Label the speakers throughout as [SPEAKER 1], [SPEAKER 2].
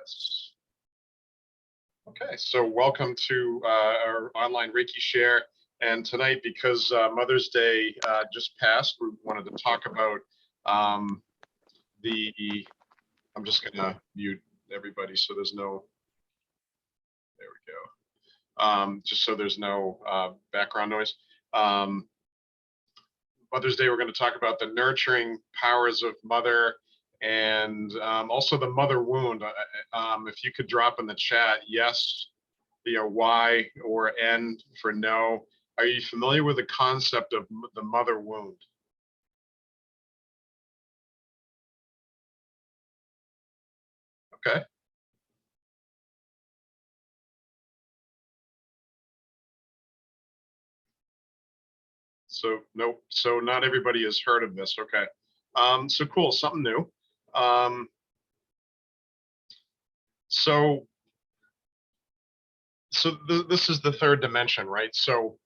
[SPEAKER 1] Yes. Okay, so welcome to our online Reiki Share. And tonight, because Mother's Day just passed, we wanted to talk about I'm just going to mute everybody so there's no, there we go. Just so there's no background noise. Mother's Day, we're going to talk about the nurturing powers of mother and also the mother wound. If you could drop in the chat, yes, Y or N for no. Are you familiar with the concept of the mother wound? Okay. So nope. So not everybody has heard of this. Okay. So cool. Something new. So this is the third dimension, right? So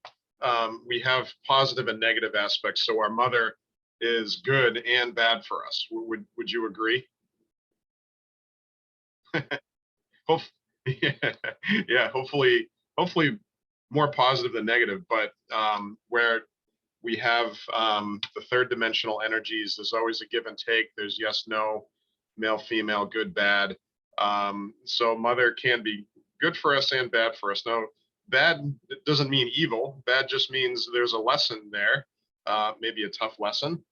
[SPEAKER 1] we have positive and negative aspects. So our mother is good and bad for us. Would you agree? Yeah, hopefully more positive than negative. But where we have the third dimensional energies, there's always a give and take. There's yes, no, male, female, good, bad. So mother can be good for us and bad for us. No, bad doesn't mean evil. Bad just means there's a lesson there, maybe a tough lesson.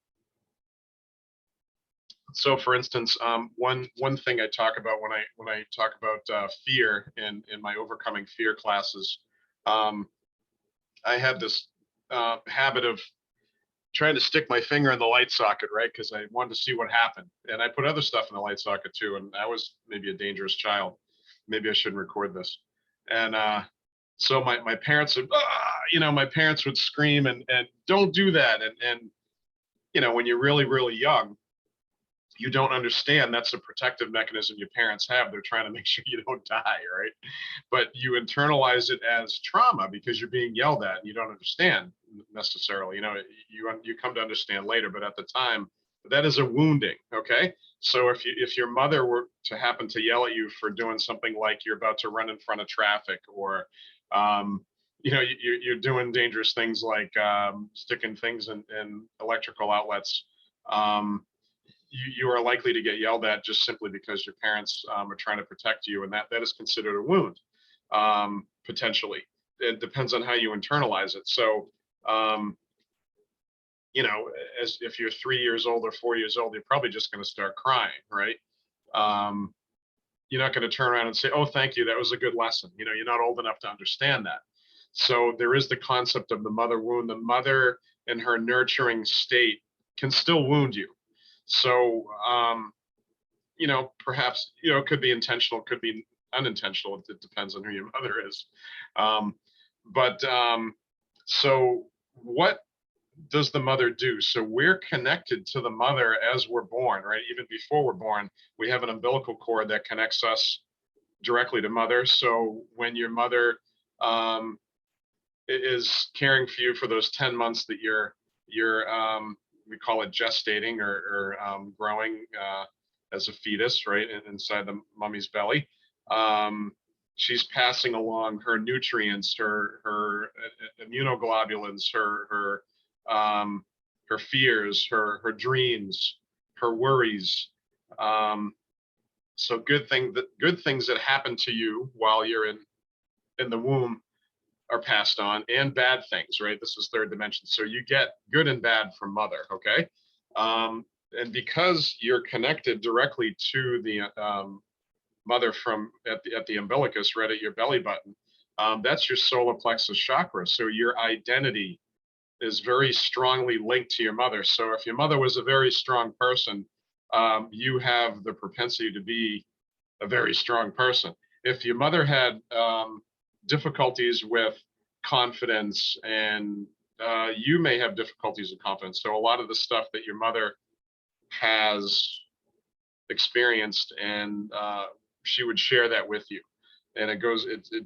[SPEAKER 1] So, for instance, one thing I talk about when I talk about fear in my overcoming fear classes, I had this habit of trying to stick my finger in the light socket, right? Because I wanted to see what happened, and I put other stuff in the light socket too. And I was maybe a dangerous child. Maybe I shouldn't record this. And so my parents would, my parents would scream and don't do that. And when you're really young, you don't understand that's a protective mechanism your parents have. They're trying to make sure you don't die, right? But you internalize it as trauma because you're being yelled at and you don't understand necessarily. You come to understand later, but at the time, that is a wounding, okay? So if your mother were to happen to yell at you for doing something like you're about to run in front of traffic, or you're doing dangerous things like sticking things in electrical outlets, you are likely to get yelled at just simply because your parents are trying to protect you, and that is considered a wound, potentially. It depends on how you internalize it. So, as if you're 3 years old or 4 years old, you're probably just going to start crying, right? You're not going to turn around and say, "Oh, thank you, that was a good lesson." You're not old enough to understand that. So there is the concept of the mother wound. The mother in her nurturing state can still wound you. So, perhaps, it could be intentional, could be unintentional. It depends on who your mother is. So what does the mother do? So we're connected to the mother as we're born, right? Even before we're born, we have an umbilical cord that connects us directly to mother. So when your mother is caring for you for those 10 months that you're we call it gestating or growing as a fetus, right, inside the mummy's belly. She's passing along her nutrients, her immunoglobulins, her fears, her dreams, her worries. So good things that happen to you while you're in the womb are passed on, and bad things, right? This is third dimension. So you get good and bad from mother, okay? And because you're connected directly to the mother at the umbilicus, right at your belly button, that's your solar plexus chakra. So your identity is very strongly linked to your mother. So if your mother was a very strong person, you have the propensity to be a very strong person. If your mother had difficulties with confidence, and you may have difficulties with confidence. So a lot of the stuff that your mother has experienced, and she would share that with you. And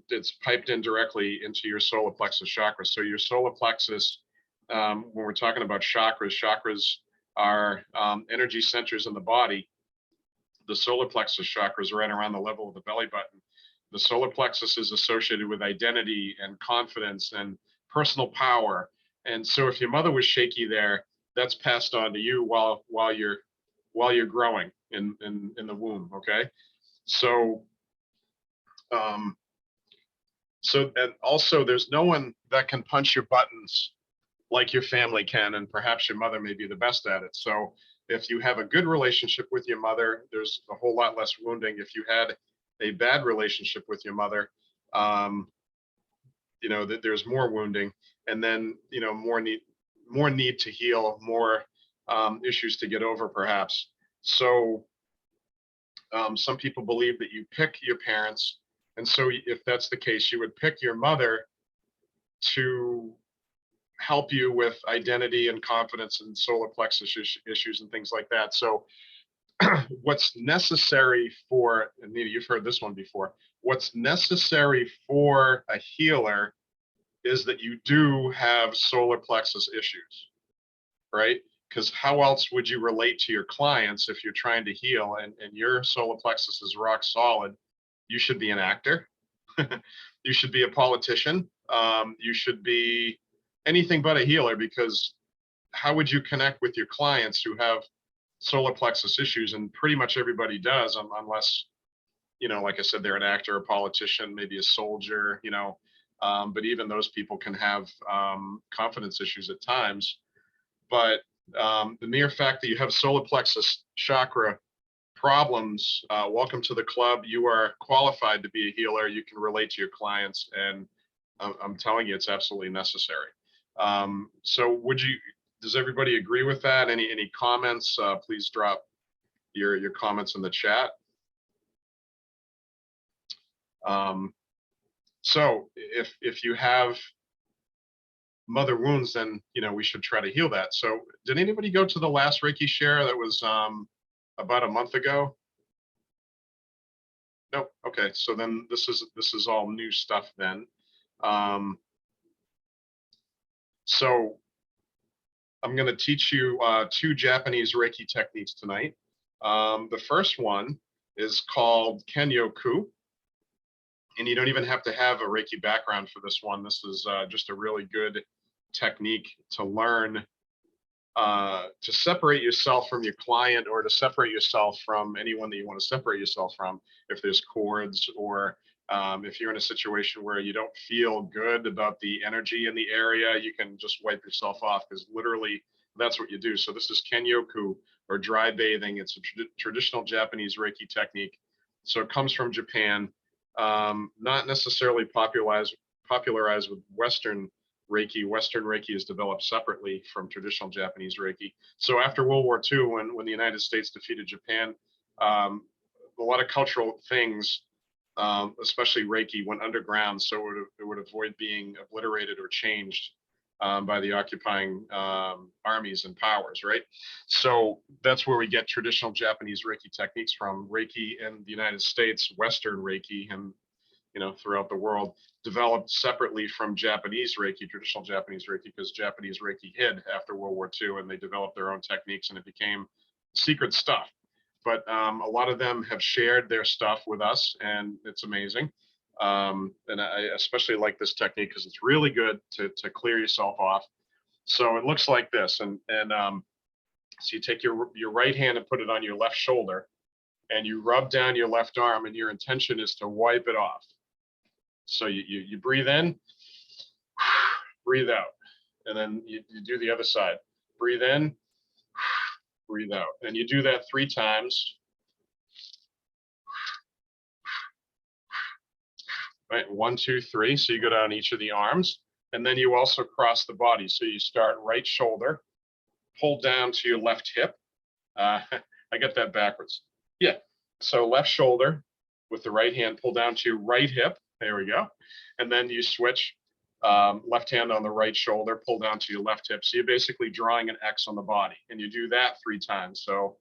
[SPEAKER 1] it's piped in directly into your solar plexus chakra. So your solar plexus, when we're talking about chakras are energy centers in the body. The solar plexus chakra is right around the level of the belly button. The solar plexus is associated with identity and confidence and personal power. And so if your mother was shaky there, that's passed on to you while you're growing in the womb. Okay. So and also there's no one that can punch your buttons like your family can, and perhaps your mother may be the best at it. So if you have a good relationship with your mother, there's a whole lot less wounding. If you had a bad relationship with your mother, there's more wounding, and then, more need to heal, more issues to get over, perhaps. So some people believe that you pick your parents. And so if that's the case, you would pick your mother to help you with identity and confidence and solar plexus issues and things like that. So what's necessary for, and Nita, you've heard this one before, what's necessary for a healer is that you do have solar plexus issues, right? Because how else would you relate to your clients if you're trying to heal and your solar plexus is rock solid? You should be an actor. You should be a politician. You should be anything but a healer, because how would you connect with your clients who have solar plexus issues? And pretty much everybody does, unless, like I said, they're an actor, a politician, maybe a soldier, but even those people can have confidence issues at times. But the mere fact that you have solar plexus chakra problems, welcome to the club. You are qualified to be a healer. You can relate to your clients, and I'm telling you, it's absolutely necessary. So does everybody agree with that? Any comments? Please drop your comments in the chat. So if you have mother wounds, then we should try to heal that. So did anybody go to the last Reiki Share that was about a month ago? Nope. Okay, so then this is all new stuff then. So I'm going to teach you 2 Japanese Reiki techniques tonight. The first one is called Kenyoku, and you don't even have to have a Reiki background for this one. This is just a really good technique to learn to separate yourself from your client, or to separate yourself from anyone that you want to separate yourself from. If there's cords, or if you're in a situation where you don't feel good about the energy in the area, you can just wipe yourself off, because literally that's what you do. So this is Kenyoku, or dry bathing. It's a traditional Japanese Reiki technique. So it comes from Japan, not necessarily popularized with Western Reiki. Western Reiki is developed separately from traditional Japanese Reiki. So after World War II, when the United States defeated Japan, a lot of cultural things, especially Reiki, went underground, so it would avoid being obliterated or changed by the occupying armies and powers, right? So that's where we get traditional Japanese Reiki techniques from. Reiki in the United States, Western Reiki, and throughout the world, developed separately from Japanese Reiki, traditional Japanese Reiki, because Japanese Reiki hid after World War II, and they developed their own techniques, and it became secret stuff. But a lot of them have shared their stuff with us, and it's amazing. And I especially like this technique because it's really good to clear yourself off. So it looks like this, and so you take your right hand and put it on your left shoulder, and you rub down your left arm, and your intention is to wipe it off. So you breathe in, breathe out, and then you do the other side. Breathe in, breathe out, and you do that 3 times. Right, 1, 2, 3. So you go down each of the arms, and then you also cross the body. So you start right shoulder, pull down to your left hip. I got that backwards. Yeah. So left shoulder with the right hand, pull down to your right hip. There we go. And then you switch, left hand on the right shoulder, pull down to your left hip. So you're basically drawing an X on the body, and you do that 3 times. So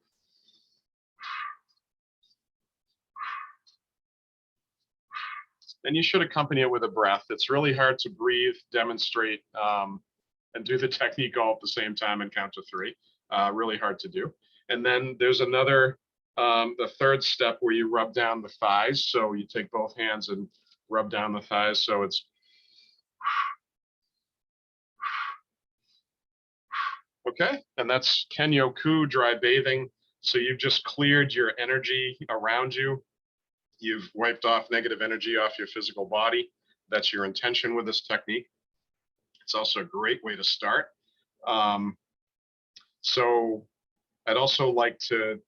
[SPEAKER 1] and you should accompany it with a breath. It's really hard to breathe, demonstrate, and do the technique all at the same time and count to 3. Really hard to do. And then there's another The third step where you rub down the thighs. So you take both hands and rub down the thighs. So it's okay. And that's Kenyoku, dry bathing. So you've just cleared your energy around you. You've wiped off negative energy off your physical body. That's your intention with this technique. It's also a great way to start. So I'd also like to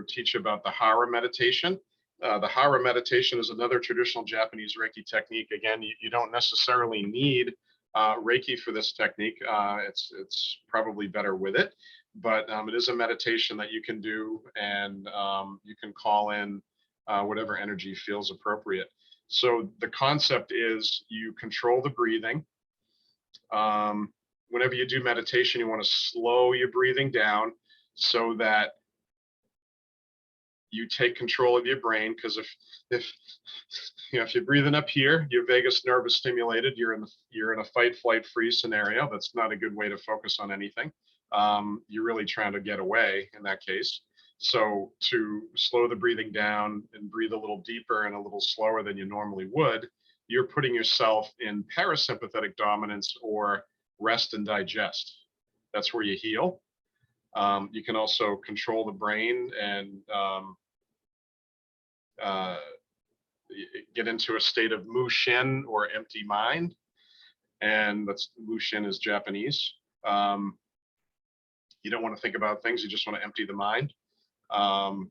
[SPEAKER 1] teach about the Hara Meditation. The Hara Meditation is another traditional Japanese Reiki technique. Again, you don't necessarily need Reiki for this technique. It's probably better with it, but it is a meditation that you can do, and you can call in whatever energy feels appropriate. So the concept is you control the breathing. Whenever you do meditation, you want to slow your breathing down so that you take control of your brain. Because if you're breathing up here, your vagus nerve is stimulated. You're in a fight, flight, freeze scenario. That's not a good way to focus on anything. You're really trying to get away in that case. So to slow the breathing down and breathe a little deeper and a little slower than you normally would, you're putting yourself in parasympathetic dominance or rest and digest. That's where you heal. You can also control the brain and get into a state of mushin, or empty mind. And that's mushin is Japanese. You don't want to think about things. You just want to empty the mind.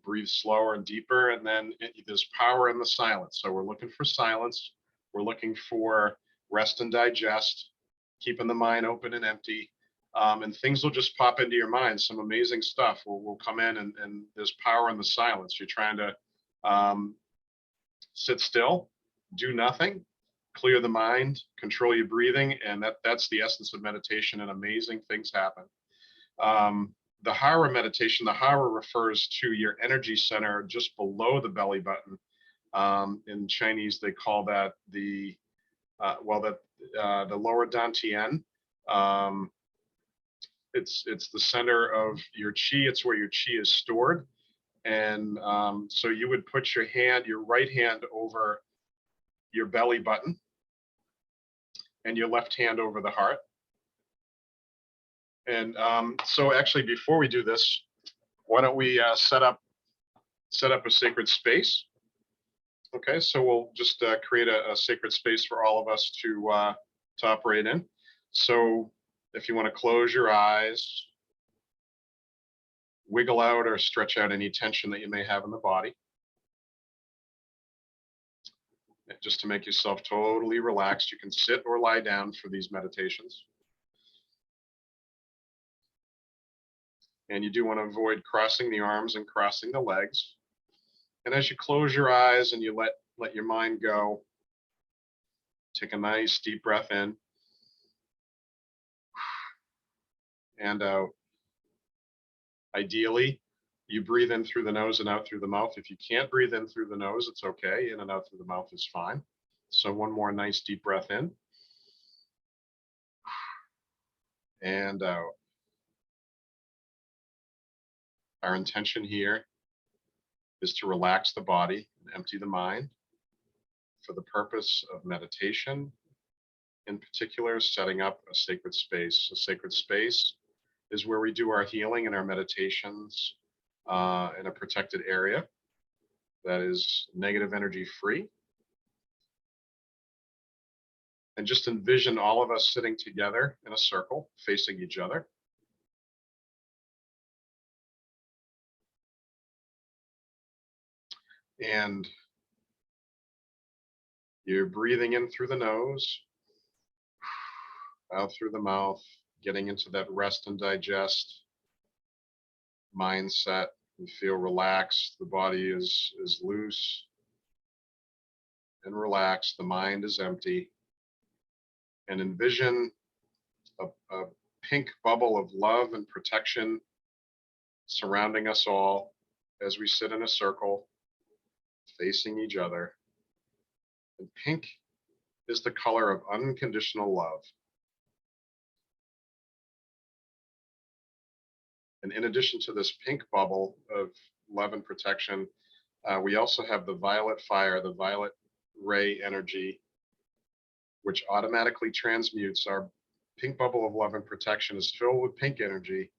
[SPEAKER 1] Breathe slower and deeper. And then there's power in the silence. So we're looking for silence. We're looking for rest and digest, keeping the mind open and empty. And things will just pop into your mind. Some amazing stuff will come in, and there's power in the silence. You're trying to sit still, do nothing, clear the mind, control your breathing, and that's the essence of meditation, and amazing things happen. The Hara meditation, the Hara refers to your energy center just below the belly button. In Chinese, they call that the lower Dantien. It's the center of your chi. It's where your chi is stored. And so you would put your right hand over your belly button, and your left hand over the heart. And so actually, before we do this, why don't we set up a sacred space? Okay, so we'll just create a sacred space for all of us to operate in. So if you want to close your eyes, wiggle out or stretch out any tension that you may have in the body, just to make yourself totally relaxed. You can sit or lie down for these meditations. And you do want to avoid crossing the arms and crossing the legs. And as you close your eyes and you let your mind go, take a nice deep breath in and out. Ideally, you breathe in through the nose and out through the mouth. If you can't breathe in through the nose, it's okay. In and out through the mouth is fine. So one more nice deep breath in and out. Our intention here is to relax the body and empty the mind for the purpose of meditation, in particular, setting up a sacred space. A sacred space is where we do our healing and our meditations in a protected area that is negative energy free. And just envision all of us sitting together in a circle, facing each other. And you're breathing in through the nose, out through the mouth, getting into that rest and digest mindset. You feel relaxed. The body is loose and relaxed. The mind is empty. And envision a pink bubble of love and protection surrounding us all as we sit in a circle facing each other. And pink is the color of unconditional love. And in addition to this pink bubble of love and protection. We also have the violet fire, the violet ray energy, which automatically transmutes. Our pink bubble of love and protection is filled with pink energy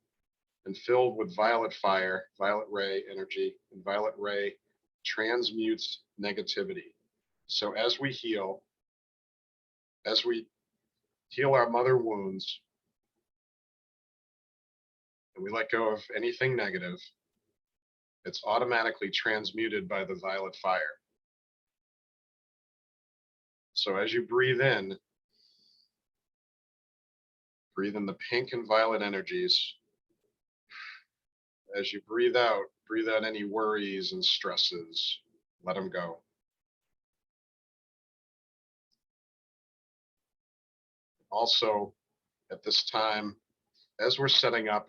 [SPEAKER 1] and filled with violet fire, violet ray energy, and violet ray transmutes negativity. So as we heal our mother wounds, and we let go of anything negative, it's automatically transmuted by the violet fire. So as you breathe in the pink and violet energies. As you breathe out any worries and stresses. Let them go. Also, at this time, as we're setting up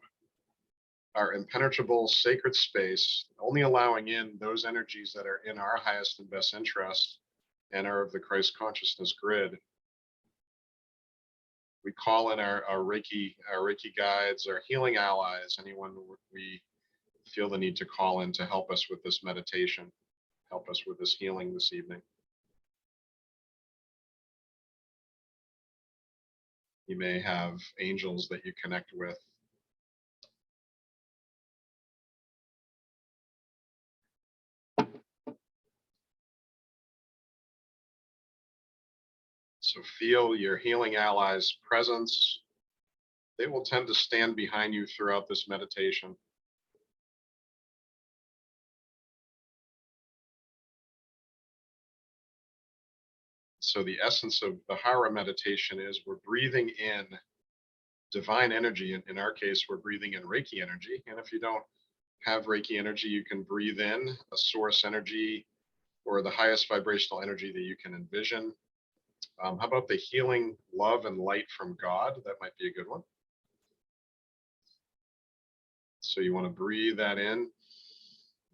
[SPEAKER 1] our impenetrable sacred space, only allowing in those energies that are in our highest and best interest and are of the Christ consciousness grid, we call in our Reiki guides, our healing allies, anyone we feel the need to call in to help us with this meditation, help us with this healing this evening. You may have angels that you connect with. So feel your healing allies' presence. They will tend to stand behind you throughout this meditation. So the essence of the Hara meditation is we're breathing in divine energy. In our case, we're breathing in Reiki energy. And if you don't have Reiki energy, you can breathe in a source energy or the highest vibrational energy that you can envision. How about the healing love and light from God? That might be a good one. So you want to breathe that in.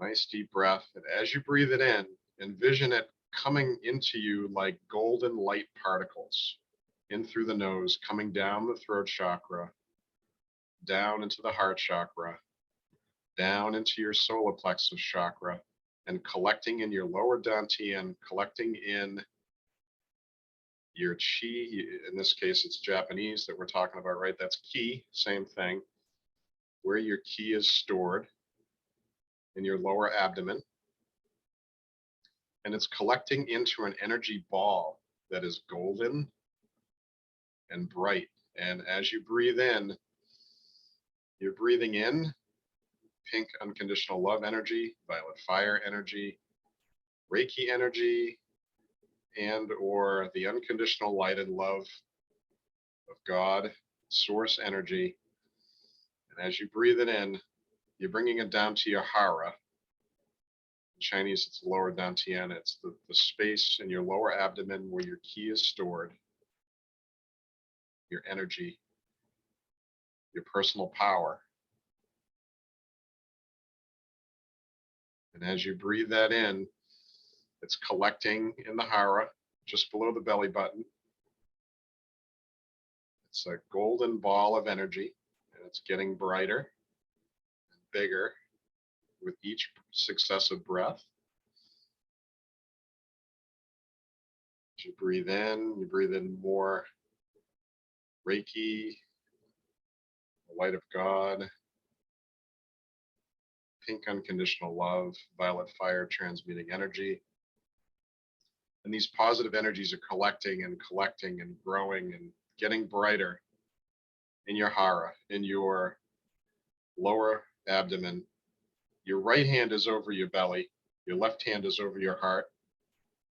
[SPEAKER 1] Nice deep breath. And as you breathe it in, envision it coming into you like golden light particles in through the nose, coming down the throat chakra, down into the heart chakra, down into your solar plexus chakra, and collecting in your lower Dantien, collecting in your chi. In this case, it's Japanese that we're talking about, right? That's ki, same thing. Where your ki is stored in your lower abdomen. And it's collecting into an energy ball that is golden and bright. And as you breathe in, you're breathing in pink unconditional love energy, violet fire energy, Reiki energy, and or the unconditional light and love of God, source energy. And as you breathe it in, you're bringing it down to your Hara. In Chinese, it's lower Dantien. It's the space in your lower abdomen where your ki is stored, your energy, your personal power. And as you breathe that in, it's collecting in the Hara, just below the belly button. It's a golden ball of energy, and it's getting brighter and bigger with each successive breath. As you breathe in more Reiki, the light of God, pink unconditional love, violet fire transmuting energy. And these positive energies are collecting and growing and getting brighter in your Hara, in your lower abdomen. Your right hand is over your belly. Your left hand is over your heart.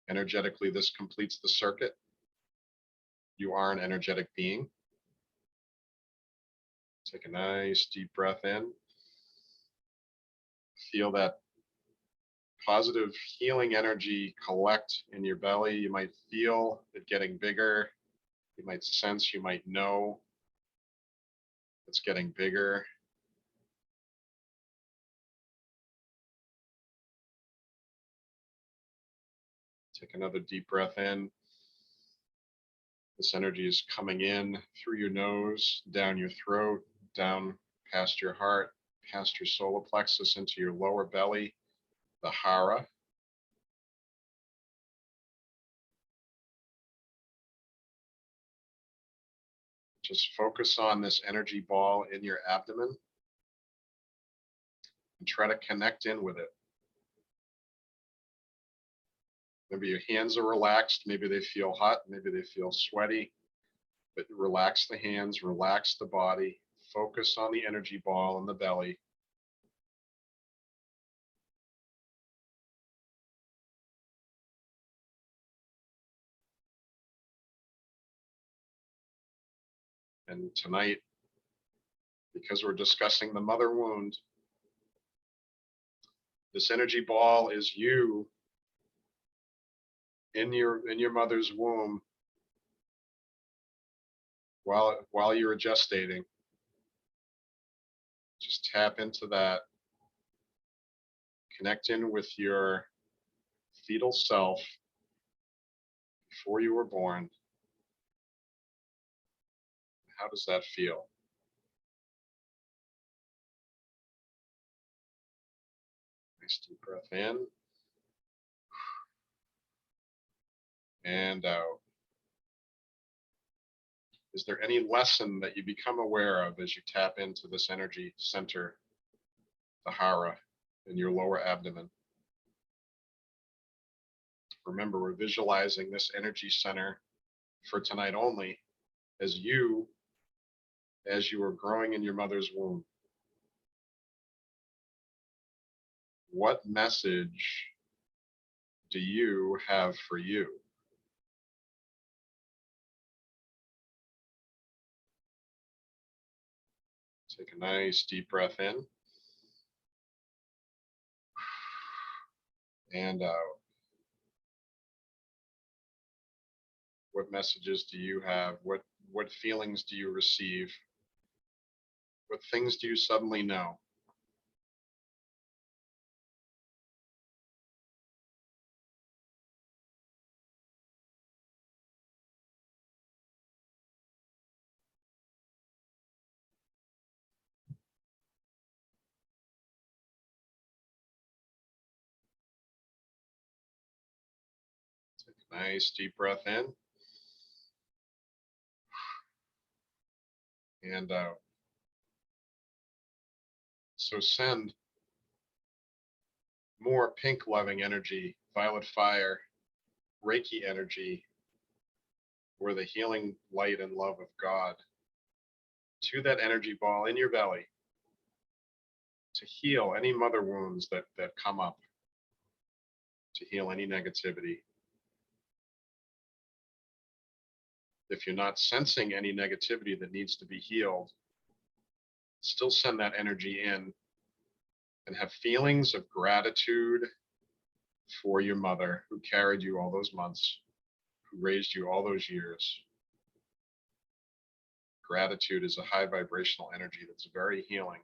[SPEAKER 1] Energetically, this completes the circuit. You are an energetic being. Take a nice deep breath in. Feel that positive healing energy collect in your belly. You might feel it getting bigger. You might sense, you might know it's getting bigger. Take another deep breath in. This energy is coming in through your nose, down your throat, down past your heart, past your solar plexus into your lower belly, the Hara. Just focus on this energy ball in your abdomen and try to connect in with it. Maybe your hands are relaxed, maybe they feel hot, maybe they feel sweaty, but relax the hands, relax the body, focus on the energy ball in the belly. And tonight, because we're discussing the mother wound, this energy ball is you in your mother's womb while you were gestating. Just tap into that. Connect in with your fetal self before you were born. How does that feel? Nice deep breath in and out. Is there any lesson that you become aware of as you tap into this energy center, the Hara, in your lower abdomen? Remember, we're visualizing this energy center for tonight only as you were growing in your mother's womb. What message do you have for you? Take a nice deep breath in and out. What messages do you have? What feelings do you receive? What things do you suddenly know? Take a nice deep breath in and out. So send more pink loving energy, violet fire, Reiki energy, or the healing light and love of God to that energy ball in your belly to heal any mother wounds that come up, to heal any negativity. If you're not sensing any negativity that needs to be healed, still send that energy in and have feelings of gratitude for your mother who carried you all those months, who raised you all those years. Gratitude is a high vibrational energy that's very healing.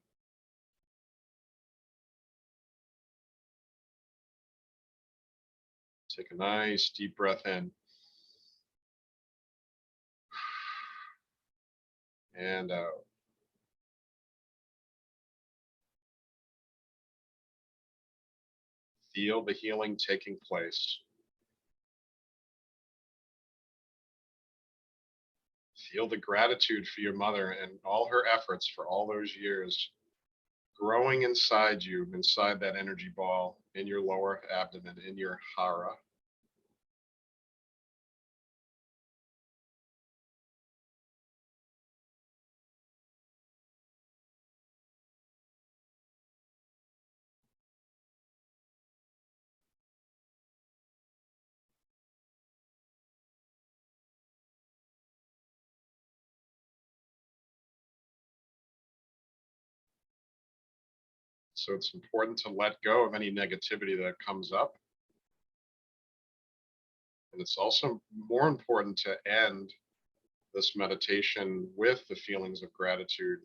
[SPEAKER 1] Take a nice deep breath in and out. Feel the healing taking place. Feel the gratitude for your mother and all her efforts for all those years growing inside you, inside that energy ball, in your lower abdomen, in your Hara. So it's important to let go of any negativity that comes up. And it's also more important to end this meditation with the feelings of gratitude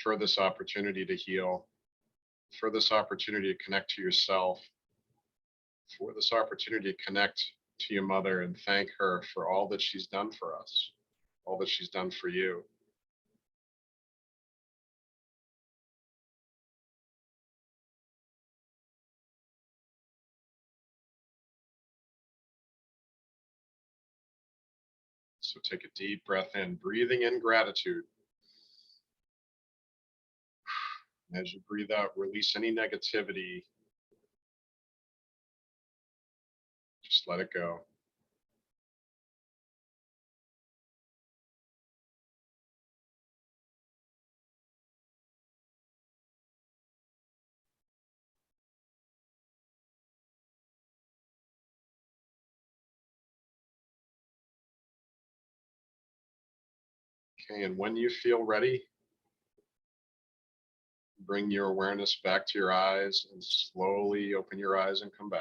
[SPEAKER 1] for this opportunity to heal, for this opportunity to connect to yourself, for this opportunity to connect to your mother and thank her for all that she's done for us, all that she's done for you. So take a deep breath in, breathing in gratitude. As you breathe out, release any negativity. Just let it go. Okay, and when you feel ready, bring your awareness back to your eyes and slowly open your eyes and come back.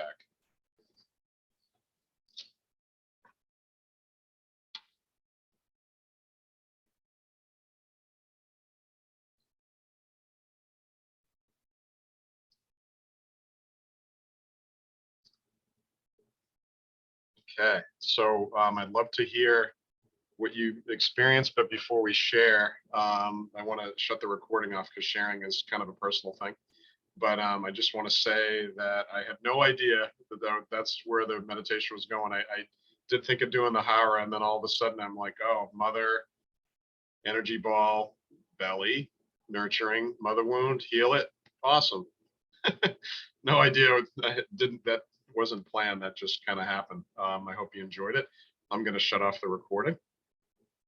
[SPEAKER 1] Okay, so I'd love to hear what you experienced, but before we share, I want to shut the recording off because sharing is kind of a personal thing. But I just want to say that I had no idea that that's where the meditation was going. I did think of doing the Hara, and then all of a sudden I'm like, oh, mother, energy ball, belly, nurturing, mother wound, heal it. Awesome. No idea. That wasn't planned. That just kind of happened. I hope you enjoyed it. I'm going to shut off the recording.